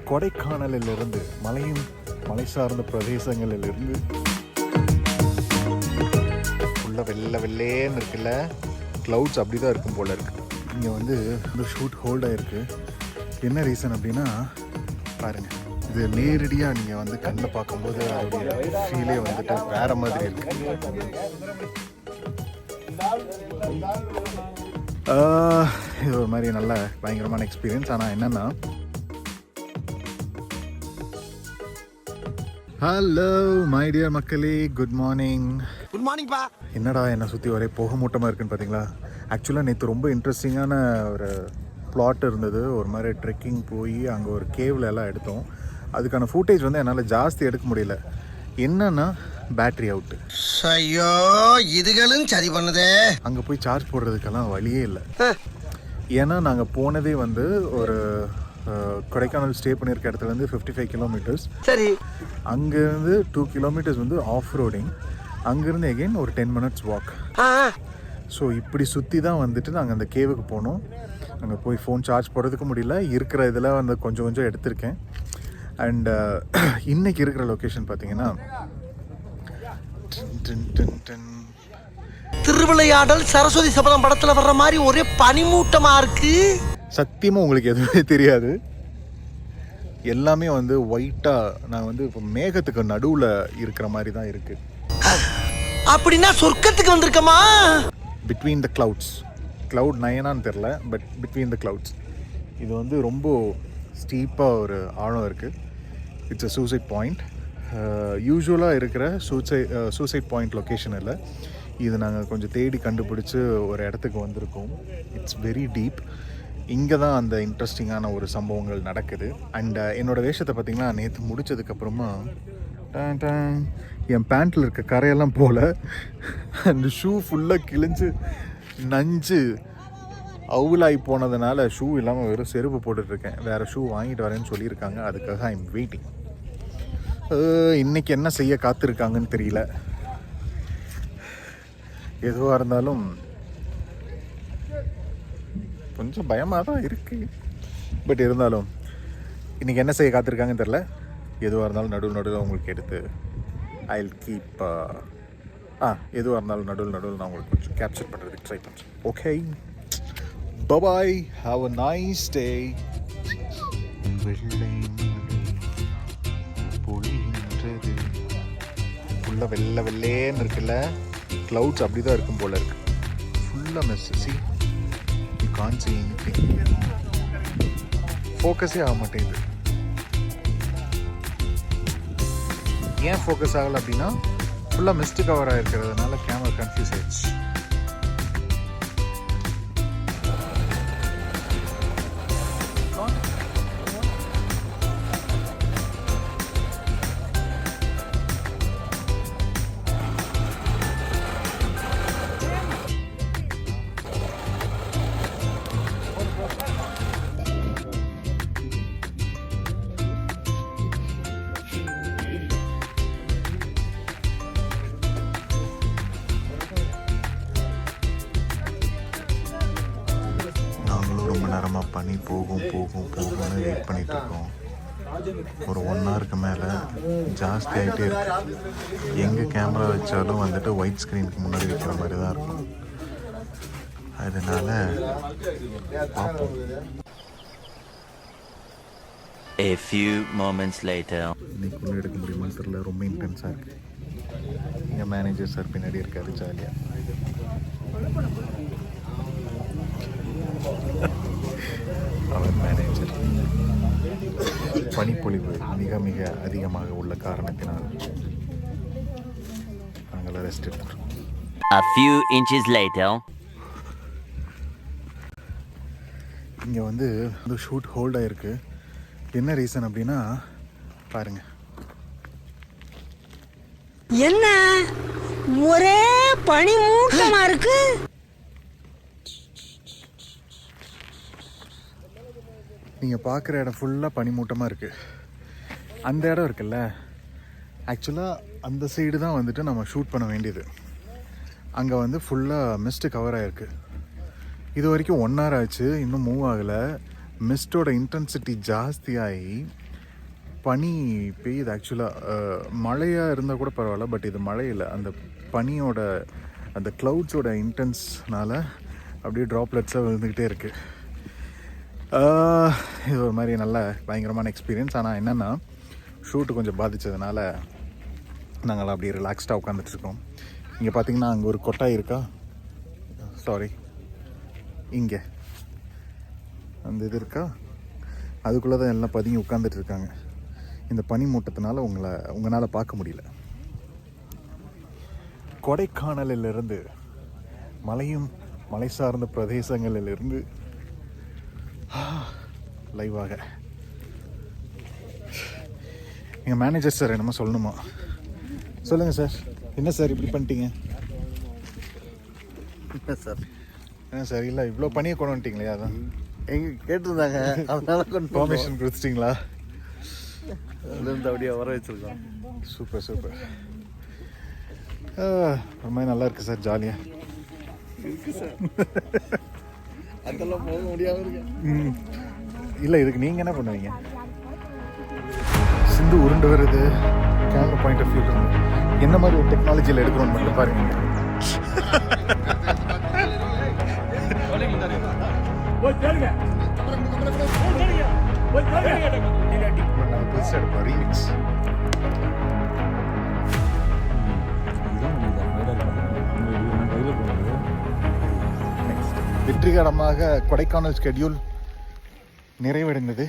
கொடைக்கானலிலிருந்து மலை சார்ந்த பிரதேசங்களிலிருந்து ஃபுல்லாக வெள்ளேன்னு இருக்குல்ல, க்ளவுட்ஸ் அப்படி தான் இருக்கும் போல் இருக்குது. இங்கே வந்து இந்த ஷூட் ஹோல்ட் ஆகிருக்கு. என்ன ரீசன் அப்படின்னா பாருங்கள், இது நேரடியாக நீங்கள் வந்து கண்ணில் பார்க்கும்போது அதோடைய ஃபீலே வந்துட்டு வேறு மாதிரி இருக்கு. இது ஒரு மாதிரி நல்ல பயங்கரமான எக்ஸ்பீரியன்ஸ். ஆனால் என்னென்னா, ஹலோ மை டியர் மக்களே, குட் மார்னிங். குட் மார்னிங் பா. என்னடா என்னை சுற்றி ஒரே புகை மூட்டமாக இருக்குன்னு பார்த்தீங்களா? ஆக்சுவலாக நேற்று ரொம்ப இன்ட்ரெஸ்டிங்கான ஒரு பிளாட் இருந்தது. ஒரு மாதிரி ட்ரெக்கிங் போய் அங்கே ஒரு கேவில் எல்லாம் எடுத்தோம். அதுக்கான ஃபுட்டேஜ் வந்து என்னால் ஜாஸ்தி எடுக்க முடியல. என்னன்னா பேட்ரி அவுட்டு. ஐயோ, இதுகளும் சரி பண்ணுதே. அங்கே போய் சார்ஜ் போடுறதுக்கெல்லாம் வழியே இல்லை. ஏன்னா நாங்கள் போனதே வந்து ஒரு கொடைக்கானல் ஸ்டே பண்ணியிருக்க இடத்துல வந்து 55 கிலோமீட்டர்ஸ். சரி. அங்கேருந்து 2 கிலோமீட்டர்ஸ் வந்து ஆஃப் ரோடிங். அங்கேருந்து எகெயின் ஒரு 10 minutes வாக். ஸோ இப்படி சுற்றி தான் வந்துட்டு நாங்கள் அந்த கேவுக்கு போனோம். அங்கே போய் ஃபோன் சார்ஜ் போடுறதுக்கு முடியல. இருக்கிற இதில் வந்து கொஞ்சம் எடுத்திருக்கேன். அண்ட் இன்றைக்கி இருக்கிற லொக்கேஷன் பார்த்தீங்கன்னா திருவிளையாடல் சரஸ்வதி சபதம் படத்தில் வர்ற மாதிரி ஒரே பனிமூட்டமாக இருக்கு. சத்தியமாக உங்களுக்கு எதுவுமே தெரியாது. எல்லாமே வந்து ஒயிட்டாக, நான் வந்து இப்போ மேகத்துக்கு நடுவில் இருக்கிற மாதிரி தான் இருக்குது. அப்படின்னா சொர்க்கத்துக்கு வந்திருக்கமா? Between the clouds. கிளவுட் நயனான்னு தெரில, பட் பிட்வீன் த கிளவுட்ஸ். இது வந்து ரொம்ப ஸ்டீப்பாக ஒரு ஆழம் இருக்குது. It's a suicide point. யூஸ்வலாக இருக்கிற சூசைட் பாயிண்ட் லொக்கேஷன் இல்லை. இது நாங்கள் கொஞ்சம் தேடி கண்டுபிடிச்சி ஒரு இடத்துக்கு வந்திருக்கோம். It's very deep. இங்கே தான் அந்த இன்ட்ரெஸ்டிங்கான ஒரு சம்பவங்கள் நடக்குது. அண்ட் என்னோடய வேஷத்தை பார்த்திங்கன்னா நேற்று முடித்ததுக்கப்புறமா என் பேண்ட்டில் இருக்க கரையெல்லாம் போல் அந்த ஷூ ஃபுல்லாக கிழிஞ்சு நஞ்சு அவுலாகி போனதுனால ஷூ இல்லாமல் வெறும் செருப்பு போட்டுட்ருக்கேன். வேறு ஷூ வாங்கிட்டு வரேன்னு சொல்லியிருக்காங்க. அதுக்காக ஐ எம் வெயிட்டிங். இன்றைக்கி என்ன செய்ய காத்திருக்காங்கன்னு தெரியல. எதுவாக இருந்தாலும் கொஞ்சம் பயமாக தான் இருக்குது. பட் இருந்தாலும் இன்றைக்கி என்ன செய்ய காத்திருக்காங்கன்னு தெரில. எதுவாக இருந்தாலும் நடுவில் உங்களுக்கு எடுத்து ஐ வில் கீப் எதுவாக இருந்தாலும் நடுவில் நான் உங்களுக்கு கொஞ்சம் கேப்சர் பண்ணுறதுக்கு ட்ரை பண்ணுறேன். Okay, bye bye, have a nice day. பொழிகின்றது ஃபுல்லாக வெள்ளேன்னு இருக்குல்ல, க்ளவுட்ஸ் அப்படி தான் இருக்கும் போல் இருக்குது. ஃபுல்லாக miss. C, you can't see anything. ஃபோக்கஸே ஆக மாட்டேங்குது. ஏன் ஃபோக்கஸ் ஆகலை அப்படின்னா ஃபுல்லாக மிஸ்ட் கவர் ஆகிருக்கிறதுனால கேமரா கன்ஃபியூஸ் ஆயிடுச்சு. நேரமாக பனி போகும்னு வெயிட் பண்ணிகிட்ருக்கோம். ஒரு 1 hourக்கு மேலே ஜாஸ்தி ஆகிட்டே இருக்கு. எங்கே கேமரா வச்சாலும் வந்துட்டு ஒயிட் ஸ்க்ரீனுக்கு முன்னாடி வைக்கிற மாதிரி தான் இருக்கும். அதனால பார்ப்போம். A few moments later. இன்னைக்கு ஒன்றும் எடுக்க முடியுமான்னு தெரியல. ரொம்ப இன்டென்ஸாக இருக்குது. எங்கள் மேனேஜர் சார் பின்னாடி இருக்காரு ஜாலியாக. அவர் மேனேஜர். பனிப்பொழிவு மிக அதிகமாக உள்ள காரணத்தினால் நாங்கள் rest எடுத்துகிறோம். A few inches later. இங்கே வந்து ஷூட் ஹோல்ட் ஆகிருக்கு. என்ன ரீசன் அப்படின்னா பாருங்க, என்ன ஒரே பனி மூட்டமா இருக்கு. நீங்கள் பார்க்குற இடம் ஃபுல்லாக பனிமூட்டமாக இருக்குது. அந்த இடம் இருக்குல்ல, ஆக்சுவலாக அந்த சைடு தான் வந்துட்டு நம்ம ஷூட் பண்ண வேண்டியது. அங்கே வந்து ஃபுல்லாக மிஸ்ட்டு கவர் ஆகிருக்கு. இது வரைக்கும் 1 hour ஆச்சு, இன்னும் மூவ் ஆகலை. மிஸ்டோட இன்டென்சிட்டி ஜாஸ்தியாகி பனி பெய்யுது ஆக்சுவலாக. மழையாக இருந்தால் கூட பரவாயில்ல, பட் இது மழை இல்லை. அந்த பனியோட அந்த க்ளவுட்ஸோட இன்டென்ஸ்னால அப்படியே ட்ராப்லெட்ஸாக விழுந்துக்கிட்டே இருக்குது. இது ஒரு மாதிரி நல்ல பயங்கரமான எக்ஸ்பீரியன்ஸ். ஆனால் என்னென்னா ஷூட்டு கொஞ்சம் பாதித்ததுனால நாங்களாம் அப்படியே ரிலாக்ஸ்டாக உட்காந்துட்ருக்கோம். இங்கே பார்த்தீங்கன்னா அங்கே ஒரு கொட்டாய் இருக்கா, சாரி இங்கே அந்த இது இருக்கா, அதுக்குள்ளே தான் எல்லாம் பதுங்கி உட்காந்துட்டு இருக்காங்க. இந்த பனி மூட்டத்தினால உங்களால் பார்க்க முடியல. கொடைக்கானலிலிருந்து மலையும் மலை சார்ந்த பிரதேசங்களிலிருந்து லைவாக எங்கள் மேனேஜர் சார் என்னமோ சொல்லணுமா? சொல்லுங்கள் சார். என்ன சார் இப்படி பண்ணிட்டீங்க? சார் என்ன சார், இல்லை இவ்வளோ பனியை கொண்டு வந்துட்டீங்களே, அதான் எங்க கேட்டிருந்தாங்க, அதனால கொஞ்சம் பெர்மிஷன் கொடுத்துட்டிங்களா? அதுலேருந்து அப்படியே வர வச்சிருக்கோம். Super super. ஒரு மாதிரி நல்லா இருக்குது சார், ஜாலியாக இருக்கு சார். அதெல்லாம் போக முடியாம இருக்கு. இல்லை, இதுக்கு நீங்கள் என்ன பண்ணுவீங்க? சிந்து உருண்டு வருது. கேமரா பாயிண்ட் ஆஃப் வியூ இருந்து என்ன மாதிரி ஒரு டெக்னாலஜியில் எடுக்கணும்னு மட்டும் பாருங்க. நாங்கள் புதுசாக எடுப்போம் ரீமிக்ஸ். வெற்றிகரமாக கொடைக்கானல் ஸ்கெடியூல் நிறைவடைந்தது.